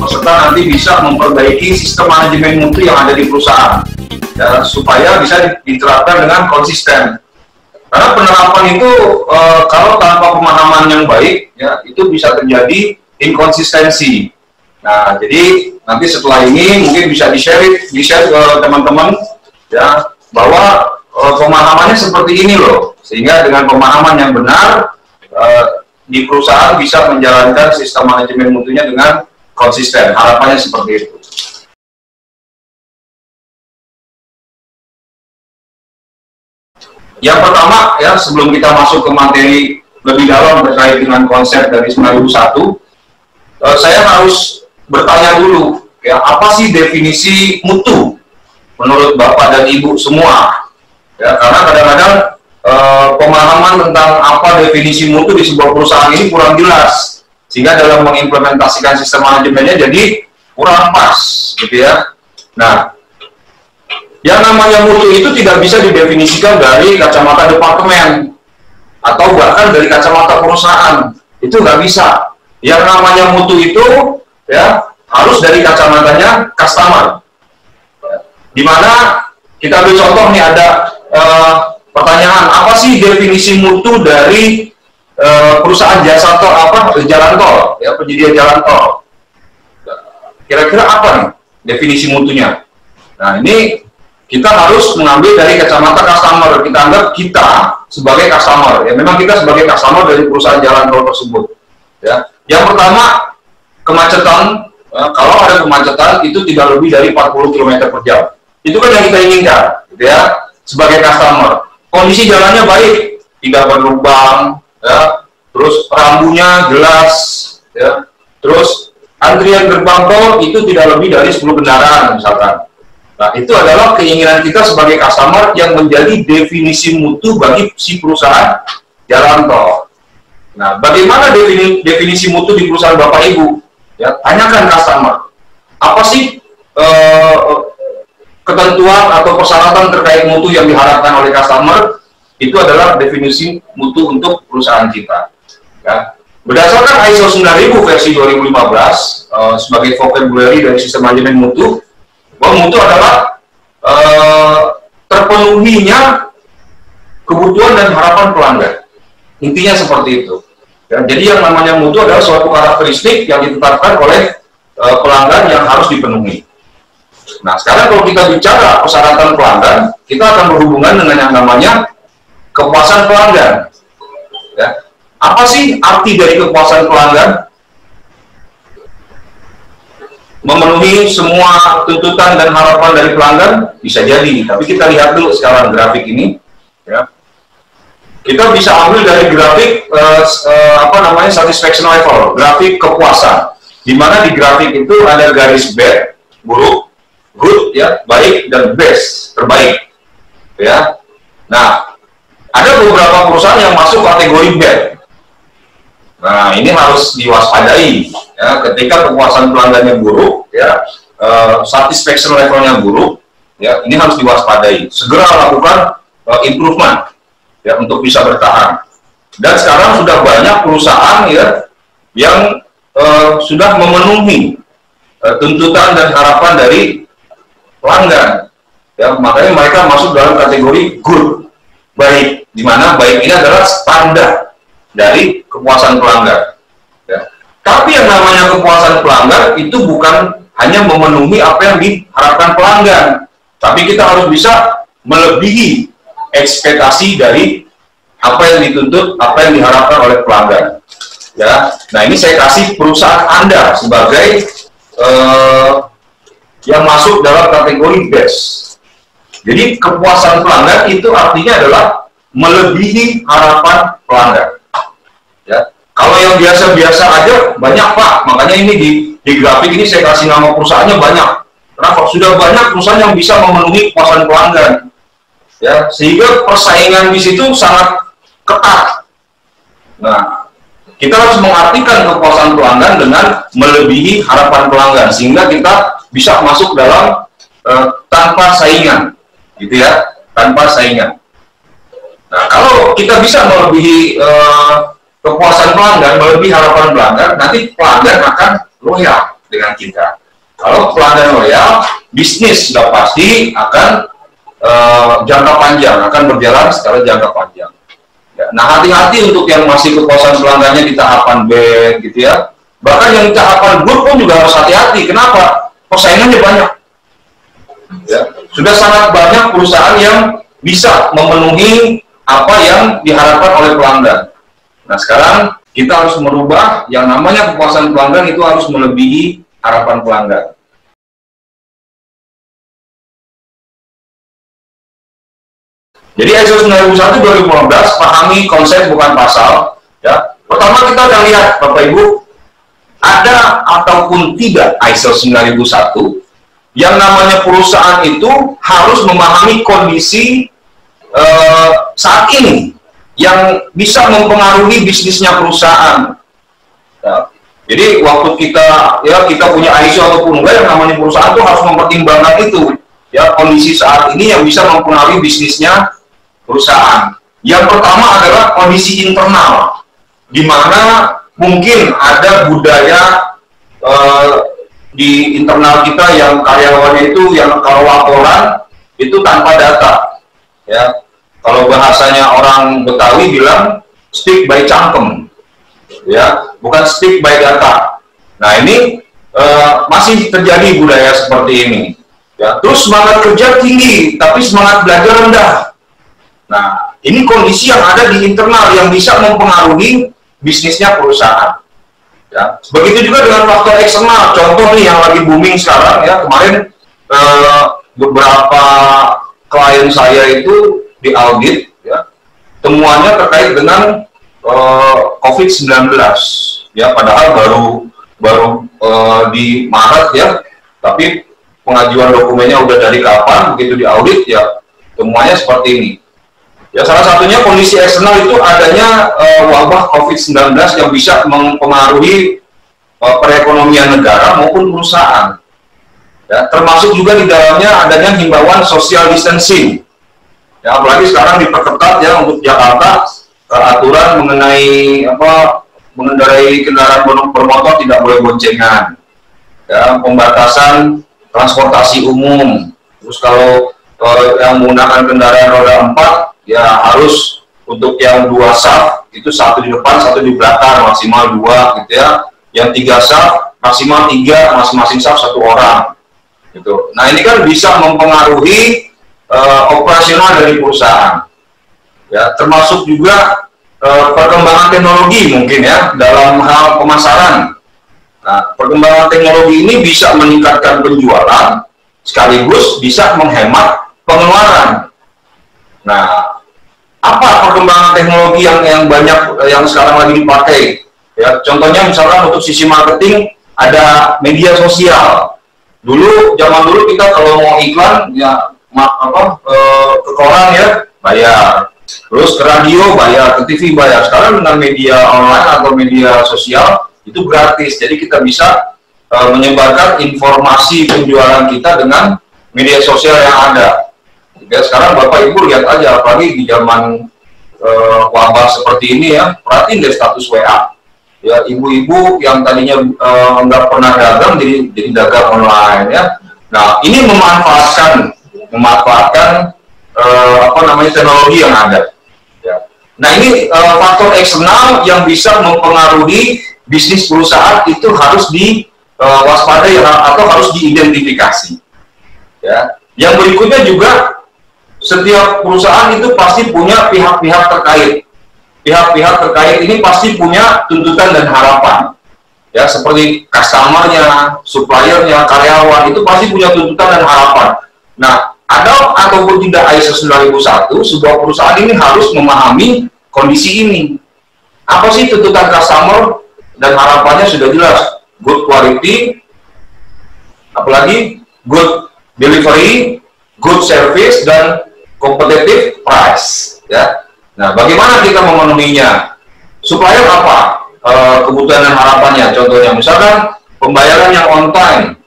serta nanti bisa memperbaiki sistem manajemen mutu yang ada di perusahaan, ya, supaya bisa diterapkan dengan konsisten. Karena penerapan itu kalau tanpa pemahaman yang baik, ya, itu bisa terjadi inkonsistensi. Nah, jadi nanti setelah ini mungkin bisa di-share ke teman-teman, ya, bahwa pemahamannya seperti ini loh, sehingga dengan pemahaman yang benar di perusahaan bisa menjalankan sistem manajemen mutunya dengan konsisten. Harapannya seperti itu. Yang pertama, ya, sebelum kita masuk ke materi lebih dalam terkait dengan konsep dari 9001, saya harus bertanya dulu, ya, apa sih definisi mutu menurut Bapak dan Ibu semua? Ya, karena kadang-kadang pemahaman tentang apa definisi mutu di sebuah perusahaan ini kurang jelas, sehingga dalam mengimplementasikan sistem manajemennya jadi kurang pas, gitu ya. Nah, yang namanya mutu itu tidak bisa didefinisikan dari kacamata departemen atau bahkan dari kacamata perusahaan, itu nggak bisa. Yang namanya mutu itu, ya, harus dari kacamatanya customer. Dimana kita ambil contoh nih, ada pertanyaan, apa sih definisi mutu dari perusahaan jasa tol, jalan tol, ya, penyedia jalan tol? Kira-kira apa nih definisi mutunya? Nah, ini kita harus mengambil dari kacamata customer. Kita anggap kita sebagai customer. Ya, memang kita sebagai customer dari perusahaan jalan tol tersebut. Ya. Yang pertama, kemacetan. Kalau ada kemacetan itu tidak lebih dari 40 km per jam. Itu kan yang kita inginkan, gitu ya, sebagai customer. Kondisi jalannya baik, tidak berlubang, ya, terus rambunya jelas, ya, terus antrian gerbang tol itu tidak lebih dari 10 kendaraan misalkan. Nah, itu adalah keinginan kita sebagai customer yang menjadi definisi mutu bagi si perusahaan jalan tol. Nah, bagaimana definisi mutu di perusahaan Bapak Ibu? Ya, tanyakan customer. Apa sih ketentuan atau persyaratan terkait mutu yang diharapkan oleh customer? Itu adalah definisi mutu untuk perusahaan kita. Ya. Berdasarkan ISO 9000 versi 2015 sebagai vocabulary dari sistem manajemen mutu, bahwa mutu adalah terpenuhinya kebutuhan dan harapan pelanggan. Intinya seperti itu. Ya, jadi yang namanya mutu adalah suatu karakteristik yang ditetapkan oleh pelanggan yang harus dipenuhi. Nah, sekarang kalau kita bicara persyaratan pelanggan, kita akan berhubungan dengan yang namanya kepuasan pelanggan. Ya. Apa sih arti dari kepuasan pelanggan? Memenuhi semua tuntutan dan harapan dari pelanggan? Bisa jadi, tapi kita lihat dulu sekarang grafik ini, ya. Kita bisa ambil dari grafik satisfaction level, grafik kepuasan, di mana di grafik itu ada garis bad, buruk, good, ya, baik, dan best, terbaik, ya. Nah, ada beberapa perusahaan yang masuk kategori bad. Nah, ini harus diwaspadai, ya, ketika kepuasan pelanggannya buruk, ya, satisfaction levelnya buruk, ya, ini harus diwaspadai. Segera lakukan improvement, ya, untuk bisa bertahan. Dan sekarang sudah banyak perusahaan, ya, yang sudah memenuhi tuntutan dan harapan dari pelanggan, ya, makanya mereka masuk dalam kategori good, baik, di mana baik ini adalah standar dari kepuasan pelanggan. Ya. Tapi yang namanya kepuasan pelanggan itu bukan hanya memenuhi apa yang diharapkan pelanggan, tapi kita harus bisa melebihi ekspektasi dari apa yang dituntut, apa yang diharapkan oleh pelanggan. Ya. Nah, ini saya kasih perusahaan Anda sebagai yang masuk dalam kategori best. Jadi kepuasan pelanggan itu artinya adalah melebihi harapan pelanggan. Ya. Kalau yang biasa-biasa aja banyak, Pak. Makanya ini di grafik ini saya kasih nama perusahaannya banyak. Kenapa? Sudah banyak perusahaan yang bisa memenuhi kepuasan pelanggan. Ya, sehingga persaingan di situ sangat ketat. Nah, kita harus mengartikan kepuasan pelanggan dengan melebihi harapan pelanggan, sehingga kita bisa masuk dalam tanpa saingan, gitu ya, tanpa saingan. Nah, kalau kita bisa melebihi kepuasan pelanggan, melebihi harapan pelanggan, nanti pelanggan akan loyal. dengan kita. Kalau pelanggan loyal, bisnis sudah pasti akan jangka panjang, akan berjalan secara jangka panjang. Ya, nah, hati-hati untuk yang masih kepuasan pelanggannya di tahapan bad gitu ya. Bahkan yang tahapan good pun juga harus hati-hati. Kenapa? Persaingannya banyak. Ya, sudah sangat banyak perusahaan yang bisa memenuhi apa yang diharapkan oleh pelanggan. Nah, sekarang kita harus merubah yang namanya kepuasan pelanggan itu harus melebihi harapan pelanggan. Jadi ISO 9001/2015 pahami konsep bukan pasal. Ya, pertama kita akan lihat Bapak Ibu, ada ataupun tidak ISO 9001, yang namanya perusahaan itu harus memahami kondisi saat ini yang bisa mempengaruhi bisnisnya perusahaan. Ya, jadi waktu kita punya ISO ataupun enggak, yang namanya perusahaan itu harus mempertimbangkan itu. Ya, kondisi saat ini yang bisa mempengaruhi bisnisnya perusahaan. Yang pertama adalah kondisi internal, di mana mungkin ada budaya di internal kita yang karyawannya itu yang kalau laporan itu tanpa data. Ya, kalau bahasanya orang Betawi bilang speak by cangkem, ya, bukan speak by data. Nah, ini masih terjadi budaya seperti ini. Ya, terus semangat kerja tinggi, tapi semangat belajar rendah. Nah, ini kondisi yang ada di internal yang bisa mempengaruhi bisnisnya perusahaan. Ya, begitu juga dengan faktor eksternal. Contoh nih yang lagi booming sekarang ya, kemarin beberapa klien saya itu diaudit, ya, temuannya terkait dengan COVID-19. Ya, padahal baru di Maret ya, tapi pengajuan dokumennya udah dari kapan, begitu diaudit ya temuannya seperti ini. Ya, salah satunya kondisi eksternal itu adanya wabah COVID-19 yang bisa mempengaruhi perekonomian negara maupun perusahaan. Ya, termasuk juga di dalamnya adanya himbauan social distancing. Ya, apalagi sekarang diperketat ya untuk Jakarta, aturan mengenai mengendarai kendaraan bermotor tidak boleh boncengan. Ya, pembatasan transportasi umum. Terus kalau yang menggunakan kendaraan roda 4 ya harus untuk yang 2 saf itu 1 di depan 1 di belakang, maksimal 2 gitu ya. Yang 3 saf maksimal 3, masing-masing saf 1 orang gitu. Nah, ini kan bisa mempengaruhi operasional dari perusahaan ya, termasuk juga perkembangan teknologi mungkin ya dalam hal pemasaran. Nah, perkembangan teknologi ini bisa meningkatkan penjualan sekaligus bisa menghemat pengeluaran. Nah, apa perkembangan teknologi yang banyak yang sekarang lagi dipakai? Ya, contohnya misalkan untuk sisi marketing ada media sosial. Zaman dulu kita kalau mau iklan ya ke koran ya bayar, terus ke radio bayar, ke TV bayar. Sekarang dengan media online atau media sosial itu gratis. Jadi kita bisa menyebarkan informasi penjualan kita dengan media sosial yang ada. Ya, sekarang Bapak Ibu lihat aja, apalagi di zaman wabah seperti ini ya, perhatiin deh status WA. Ya, ibu-ibu yang tadinya nggak pernah dagang jadi dagang online ya. Nah, ini memanfaatkan teknologi yang ada. Ya. Nah, ini faktor eksternal yang bisa mempengaruhi bisnis perusahaan itu harus diwaspadai atau harus diidentifikasi. Ya. Yang berikutnya juga setiap perusahaan itu pasti punya pihak-pihak terkait. Pihak-pihak terkait ini pasti punya tuntutan dan harapan. Ya, seperti customer-nya, supplier-nya, karyawan, itu pasti punya tuntutan dan harapan. Nah, ada ataupun tidak ISO 9001, sebuah perusahaan ini harus memahami kondisi ini. Apa sih tuntutan customer dan harapannya sudah jelas. Good quality, apalagi good delivery, good service, dan competitive price. Ya. Nah, bagaimana kita memenuhinya? Supplier apa kebutuhan dan harapannya? Contohnya, misalkan pembayaran yang on time,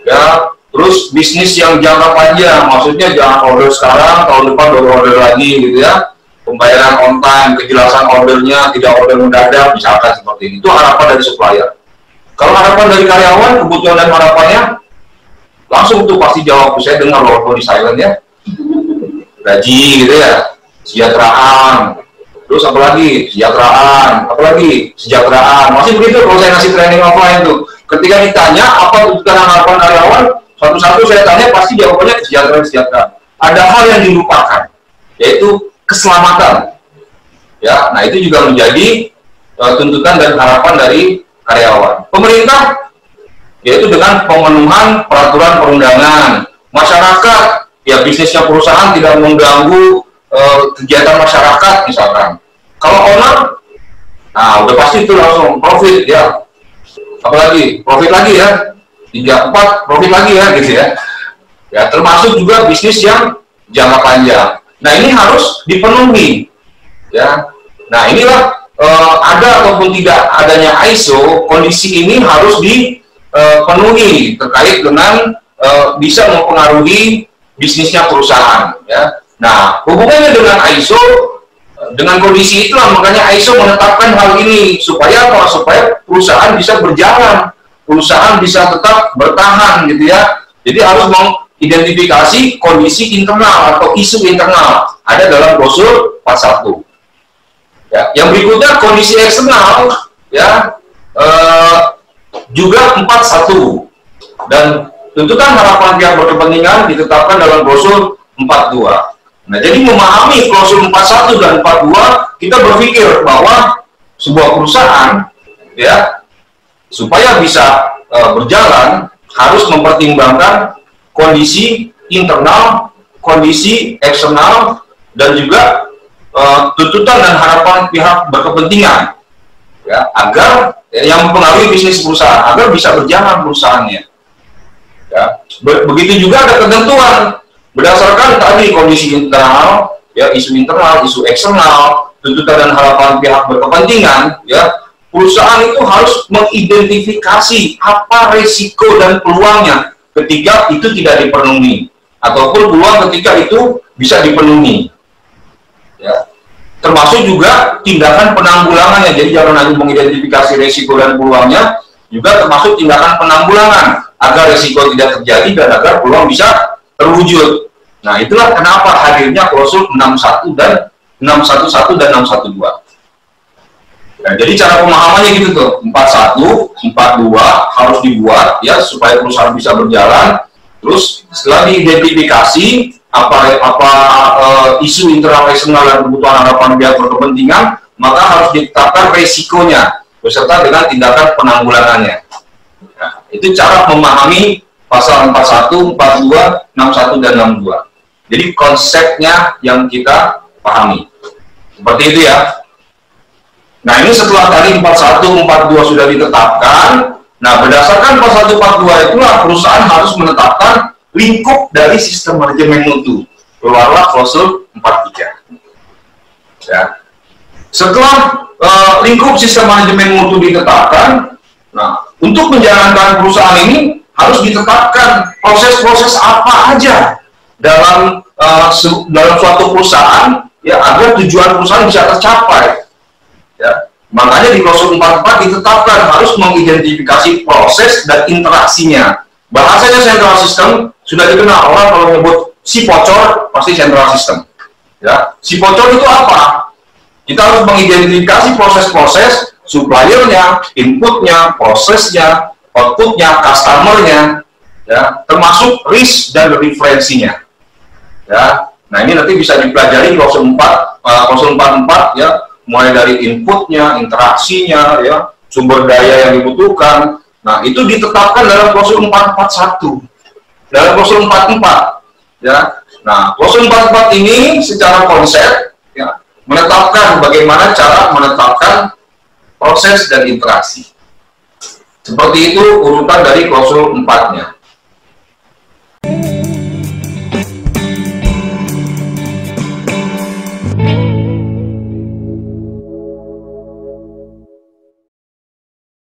ya, terus bisnis yang jangka panjang, maksudnya jangan order sekarang, tahun depan baru order lagi, gitu ya. Pembayaran on time, kejelasan ordernya, tidak order mendadak, misalkan seperti ini. Itu harapan dari supplier. Kalau harapan dari karyawan, kebutuhan dan harapannya, langsung tuh pasti jawab. Saya dengar loh di silent ya. Gaji gitu ya, kesejahteraan. Terus apa lagi? Kesejahteraan. Apa lagi? Kesejahteraan. Masih begitu kalau saya ngasih training offline tuh. Ketika ditanya apa tuntutan harapan karyawan, satu-satu saya tanya pasti jawabannya kesejahteraan. Ada hal yang dilupakan, yaitu keselamatan. Ya, nah itu juga menjadi tuntutan dan harapan dari karyawan. Pemerintah, yaitu dengan pemenuhan peraturan perundangan. Masyarakat, ya bisnisnya perusahaan tidak mengganggu kegiatan masyarakat misalkan. Kalau owner, nah udah pasti itu langsung profit ya. Apalagi profit lagi ya, 3, 4 profit lagi ya gitu ya. Ya termasuk juga bisnis yang jangka panjang. Nah ini harus dipenuhi ya. Nah inilah ada ataupun tidak adanya ISO, kondisi ini harus dipenuhi terkait dengan bisa mempengaruhi bisnisnya perusahaan ya. Nah hubungannya dengan ISO, dengan kondisi itulah makanya ISO menetapkan hal ini supaya apa? Supaya perusahaan bisa berjalan, perusahaan bisa tetap bertahan gitu ya. Jadi harus mengidentifikasi kondisi internal atau isu internal ada dalam klausul 41. Ya, yang berikutnya kondisi eksternal ya juga 41 dan tuntutan harapan pihak berkepentingan ditetapkan dalam klausul 42. Nah, jadi memahami klausul 41 dan 42, kita berpikir bahwa sebuah perusahaan ya supaya bisa berjalan harus mempertimbangkan kondisi internal, kondisi eksternal dan juga tuntutan dan harapan pihak berkepentingan ya agar yang mempengaruhi bisnis perusahaan agar bisa berjalan perusahaannya. Ya, begitu juga ada ketentuan berdasarkan tadi kondisi internal, ya isu internal, isu eksternal, tuntutan dan harapan pihak berkepentingan, ya perusahaan itu harus mengidentifikasi apa resiko dan peluangnya ketika itu tidak dipenuhi, ataupun peluang ketika itu bisa dipenuhi. Ya, termasuk juga tindakan penanggulangannya. Jadi jangan hanya mengidentifikasi resiko dan peluangnya, juga termasuk tindakan penanggulangan agar resiko tidak terjadi dan agar peluang bisa terwujud. Nah, itulah kenapa hadirnya klausul 61 dan 611 dan 612. Nah, jadi cara pemahamannya gitu tuh, 41, 42 harus dibuat ya supaya perusahaan bisa berjalan. Terus setelah diidentifikasi apa isu internal eksternal dan kebutuhan harapan pihak berkepentingan, maka harus ditetapkan resikonya beserta dengan tindakan penanggulangannya. Nah, itu cara memahami pasal 41, 42, 61 dan 62. Jadi konsepnya yang kita pahami. Seperti itu ya. Nah ini setelah tadi 41, 42 sudah ditetapkan. Nah berdasarkan pasal 42 itulah perusahaan harus menetapkan lingkup dari sistem manajemen mutu. Keluarlah klausul 43. Ya. Setelah lingkup sistem manajemen mutu ditetapkan, nah untuk menjalankan perusahaan ini harus ditetapkan proses-proses apa aja dalam suatu perusahaan ya agar tujuan perusahaan bisa tercapai. Ya, makanya di klausul 44 ditetapkan harus mengidentifikasi proses dan interaksinya. Bahasanya central system sudah dikenal, orang kalau menyebut si pocor pasti central system. Ya, si pocor itu apa? Kita harus mengidentifikasi proses-proses suppliernya, inputnya, prosesnya, outputnya, customernya, ya, termasuk risk dan referensinya. Ya, nah ini nanti bisa dipelajari klausul 44 ya, mulai dari inputnya, interaksinya, ya, sumber daya yang dibutuhkan. Nah itu ditetapkan dalam klausul 441, dalam klausul 44. Ya, nah klausul 44 ini secara konsep ya menetapkan bagaimana cara menetapkan proses dan interaksi. Seperti itu urutan dari klausul 4-nya.